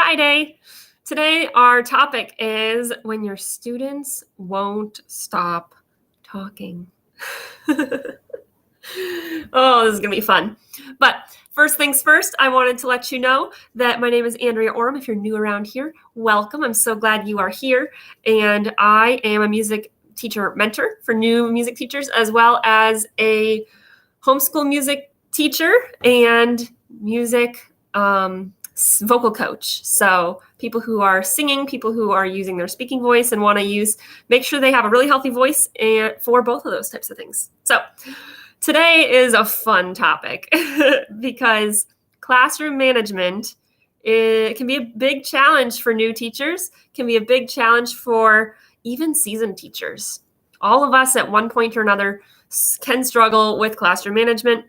Friday. Today, our topic is when your students won't stop talking. Oh, this is going to be fun. But first things first, I wanted to let you know that my name is Andrea Orem. If you're new around here, welcome. I'm so glad you are here. And I am a music teacher mentor for new music teachers, as well as a homeschool music teacher and music vocal coach. So people who are singing, people who are using their speaking voice and want to make sure they have a really healthy voice for both of those types of things. So today is a fun topic because classroom management, it can be a big challenge for new teachers, can be a big challenge for even seasoned teachers. All of us at one point or another can struggle with classroom management.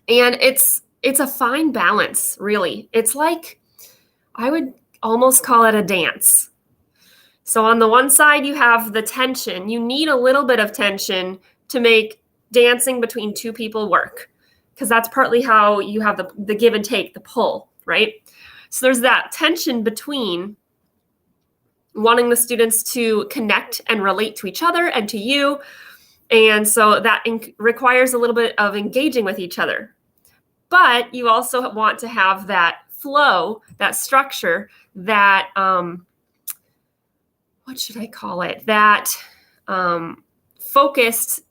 And it's a fine balance, really. It's like, I would almost call it a dance. So on the one side, you have the tension. You need a little bit of tension to make dancing between two people work, because that's partly how you have the give and take, the pull, right? So there's that tension between wanting the students to connect and relate to each other and to you. And so that requires a little bit of engaging with each other. But you also want to have that flow, that structure, that, what should I call it? That focused,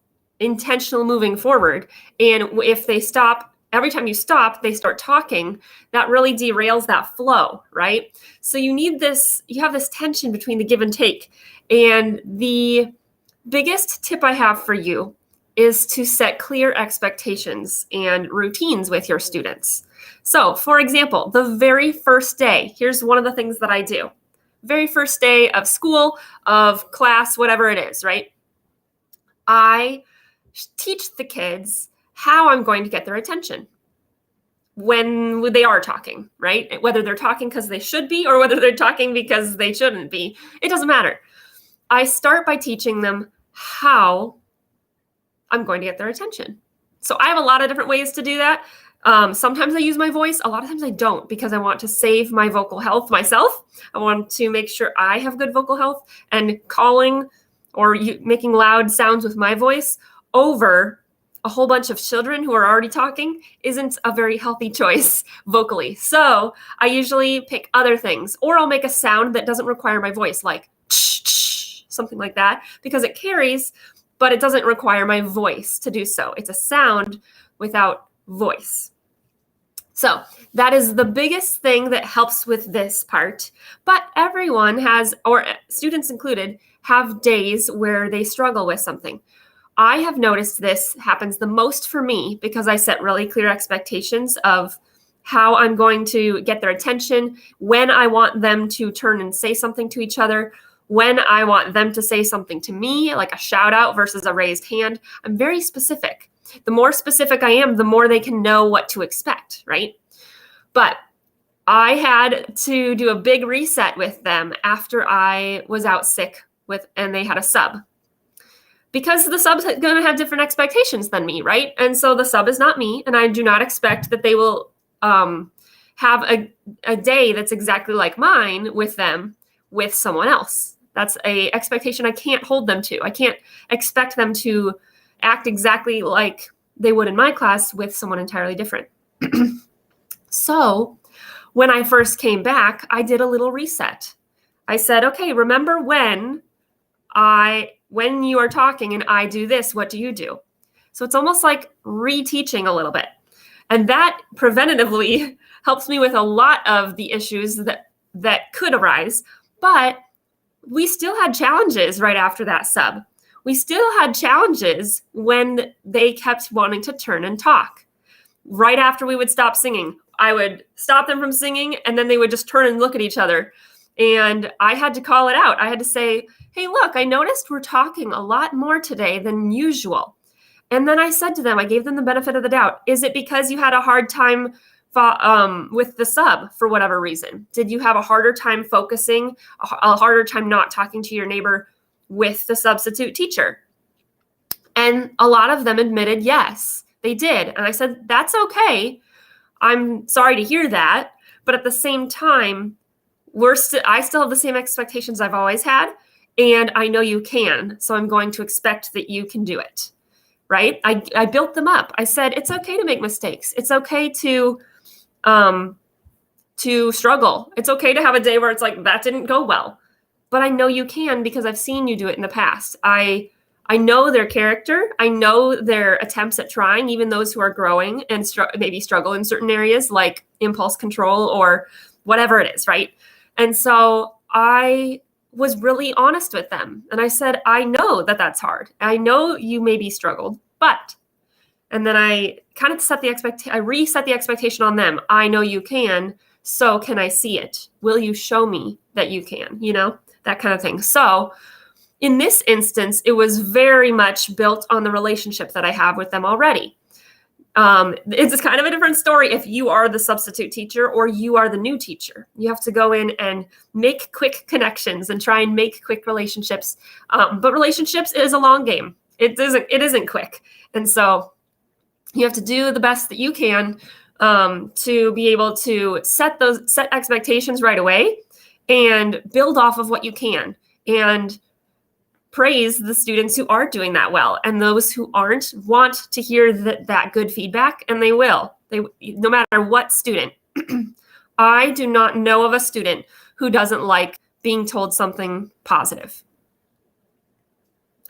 intentional moving forward. And if they stop, every time you stop, they start talking, that really derails that flow, right? So you have this tension between the give and take. And the biggest tip I have for you is to set clear expectations and routines with your students. So, for example, the very first day, here's one of the things that I do. Very first day of school, of class, whatever it is, right? I teach the kids how I'm going to get their attention when they are talking, right? Whether they're talking because they should be or whether they're talking because they shouldn't be, it doesn't matter. I start by teaching them how I'm going to get their attention. So I have a lot of different ways to do that. Sometimes I use my voice. A lot of times I don't, because I want to save my vocal health myself. I want to make sure I have good vocal health, and calling or making loud sounds with my voice over a whole bunch of children who are already talking isn't a very healthy choice vocally. So I usually pick other things, or I'll make a sound that doesn't require my voice, like something like that, because it carries, but it doesn't require my voice to do so. It's a sound without voice. So that is the biggest thing that helps with this part. But everyone has, or students included, have days where they struggle with something. I have noticed this happens the most for me because I set really clear expectations of how I'm going to get their attention, when I want them to turn and say something to each other, when I want them to say something to me, like a shout out versus a raised hand. I'm very specific. The more specific I am, the more they can know what to expect, right? But I had to do a big reset with them after I was out sick and they had a sub. Because the sub's going to have different expectations than me, right? And so the sub is not me, and I do not expect that they will have a day that's exactly like mine with them with someone else. That's an expectation I can't hold them to. I can't expect them to act exactly like they would in my class with someone entirely different. So when I first came back, I did a little reset. I said, okay, remember when you are talking and I do this, what do you do? So it's almost like reteaching a little bit. And that preventatively helps me with a lot of the issues that could arise. But we still had challenges right after that sub. We still had challenges when they kept wanting to turn and talk. Right after we would stop singing, I would stop them from singing, and then they would just turn and look at each other. And I had to call it out. I had to say, hey, look, I noticed we're talking a lot more today than usual. And then I said to them, I gave them the benefit of the doubt. Is it because you had a hard time with the sub for whatever reason? Did you have a harder time focusing, a harder time not talking to your neighbor with the substitute teacher? And a lot of them admitted yes, they did. And I said, that's okay. I'm sorry to hear that, But at the same time, I still have the same expectations I've always had, and I know you can. So I'm going to expect that you can do it, right? I built them up. I said, it's okay to make mistakes. It's okay to struggle. It's okay to have a day where it's like, that didn't go well. But I know you can because I've seen you do it in the past. I know their character. I know their attempts at trying, even those who are growing and maybe struggle in certain areas like impulse control or whatever it is, right? And so I was really honest with them. And I said, I know that that's hard. I know you maybe struggled, but, and then I kind of I reset the expectation on them. I know you can. So can I see it? Will you show me that you can? That kind of thing. So in this instance, it was very much built on the relationship that I have with them already. It's kind of a different story if you are the substitute teacher or you are the new teacher. You have to go in and make quick connections and try and make quick relationships. But relationships is a long game. It isn't quick. And so you have to do the best that you can to be able to set expectations right away and build off of what you can and praise the students who are doing that well, and those who aren't want to hear that good feedback, and they will. No matter what student. I do not know of a student who doesn't like being told something positive.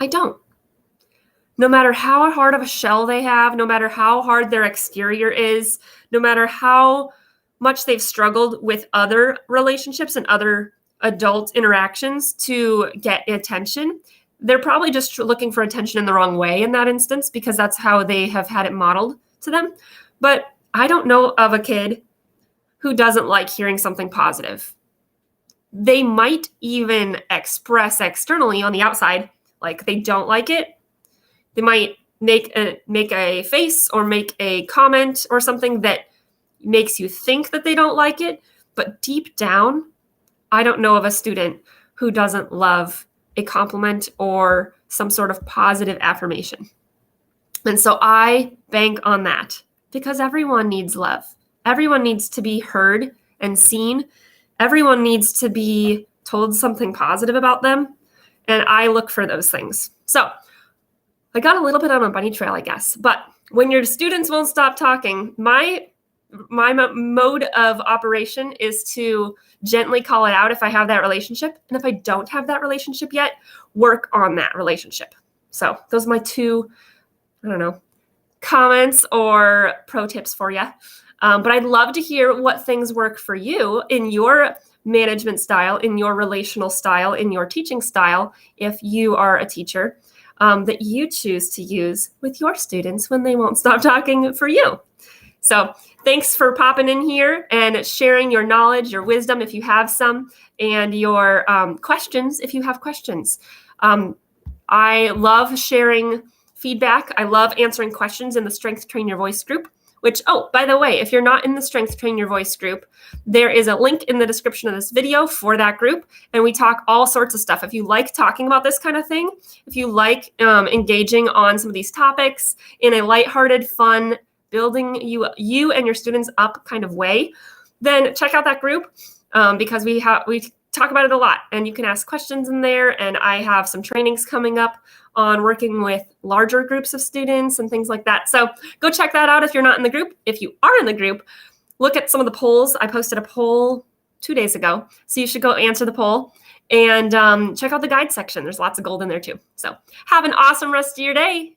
I don't. No matter how hard of a shell they have, no matter how hard their exterior is, no matter how much they've struggled with other relationships and other adult interactions to get attention, they're probably just looking for attention in the wrong way in that instance because that's how they have had it modeled to them. But I don't know of a kid who doesn't like hearing something positive. They might even express externally on the outside like they don't like it. They might make a face or make a comment or something that makes you think that they don't like it. But deep down, I don't know of a student who doesn't love a compliment or some sort of positive affirmation. And so I bank on that because everyone needs love. Everyone needs to be heard and seen. Everyone needs to be told something positive about them. And I look for those things. So I got a little bit on a bunny trail, I guess. But when your students won't stop talking, my mode of operation is to gently call it out if I have that relationship. And if I don't have that relationship yet, work on that relationship. So those are my two, comments or pro tips for you. But I'd love to hear what things work for you in your management style, in your relational style, in your teaching style, if you are a teacher, that you choose to use with your students when they won't stop talking for you. So thanks for popping in here and sharing your knowledge, your wisdom, if you have some, and your questions, if you have questions. I love sharing feedback. I love answering questions in the Strength Train Your Voice group, which, by the way, if you're not in the Strength Train Your Voice group, there is a link in the description of this video for that group. And we talk all sorts of stuff. If you like talking about this kind of thing, if you like engaging on some of these topics in a lighthearted, fun, building you and your students up kind of way, then check out that group because we talk about it a lot, and you can ask questions in there. And I have some trainings coming up on working with larger groups of students and things like that. So go check that out if you're not in the group. If you are in the group, look at some of the polls. I posted a poll 2 days ago, so you should go answer the poll and check out the guide section. There's lots of gold in there too. So have an awesome rest of your day.